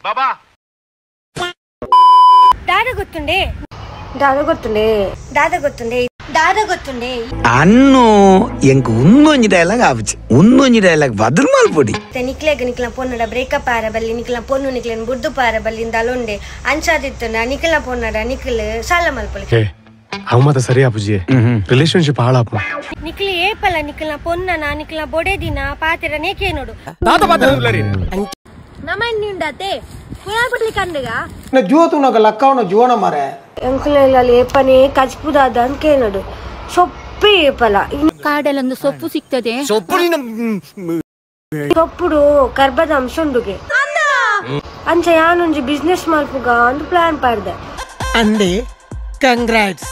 ಬಾಬಾ ದಾದ ಗೊತ್ತುಂಡೆ ದಾದ ಗೊತ್ತುಂಡೆ ದಾದ ಗೊತ್ತುಂಡೆ ದಾದ ಗೊತ್ತುಂಡೆ ಅನ್ನು ಎಂಕ್ ಉನ್ನೊಂಜಿ ಡೈಲಾಗ್ ಆವಚಿ ಉನ್ನೊಂಜಿ ಡೈಲಾಗ್ ಬದಲ್ ಮಲ್ಪೊಡಿ ನಿಕ್ಲ ಪೊನ್ನಡ ಬ್ರೇಕಪ್ ಆರ ಬಲ್ಲಿ ನಿಕ್ಲ ಪೊನ್ನು ನಿಕ್ಲೆನ್ ಬುಡ್ದು ಪಾರ ಬಲ್ಲಿಂದ ಅಲೊಂಡೆ ಅಂಚಾದಿತ್ತನ ನಿಕ್ಲ ಪೊನ್ನಡ ನಿಕ್ಲ ಸಾಲ ಮಲ್ಪೊಲಿ ಅವಮತ ಸರಿ ಅಪ್ಪುಜಿ ರಿಲೇಶನ್ಶಿಪ್ ಹಾಳಾಪು ನಿಕ್ಲಿ ಏಪಲ್ಲ ನಿಕ್ಲ ಪೊನ್ನನ ನಿಕ್ಲ ಬೊಡೆ ದಿನ ಪಾತಿರ ನೇಕೆ ನೋಡು ನಮನ್ ನಿಂಡತೆ ಕುಯಾ ಬಿಡ್ಲಿ ಕಂದಗ ನ ಜೂತು ನಗ ಲಕ್ಕವನ ಜೋಣ ಮಾರೆ ಎಂಕ್ಲೆಲ್ಲ ಏಪನೆ ಕಚ್ಪುದಾದ ಅನ್ಕೆ ನೋಡು ಸೊಪ್ಪಿ ಏಪಲ ಕಾಡಲ್ಲೊಂದು ಸೊಪ್ಪು ಸಿಗ್ತದೆ ಸೊಪ್ಪುಡು ಕರ್ಬದ ಅಂಶ ಉಂಡುಗೆ ಅಂಚ ಯಾನೊಂಜಿ ಬಿಸ್ನೆಸ್ ಮಲ್ಪುಗ ಅಂದ್ ಪ್ಲಾನ್ ಪಾಡ್ದೆ ಅಂದೆ ಕಂಗ್ರಾಟ್ಸ್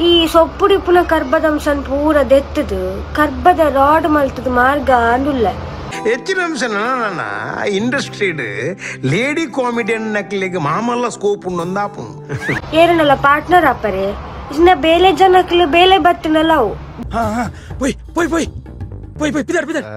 ಈ ಸೊಪ್ಪುಡಿ ಪುನ ಕರ್ಬದ ಅಂಶನ್ ಪೂರ ದೆತ್ತದು ಕರ್ಬದ ರಾಡ್ ಮಲ್ತದ ಮಾರ್ಗ ಅಂದುಲ್ಲ ಹೆಚ್ಚಿನ ಅಂಶ ಇಂಡಸ್ಟ್ರಿಡ್ ಲೇಡಿ ಕಾಮಿಡಿಯನ್ ನಕ್ಲಿಗೆ ಮಾಮಲ್ಲ ಸ್ಕೋಪ್ ಉಂಡೊಂದಾಪು ಏರನಲ್ಲ ಪಾರ್ಟ್ನರ್ ಅಪ್ಪರೆ ಇನ್ನ ಬೇಲೆ ಜನಕ್ಲೆ ಬೇಲೆ ಬತ್ತಿನಲ್ಲ ಅವು ಪೊಯ್ ಪೊಯ್ ಪೊಯ್ ಪೊಯ್ ಪೊಯ್ ಪಿದರ್ ಪಿದರ್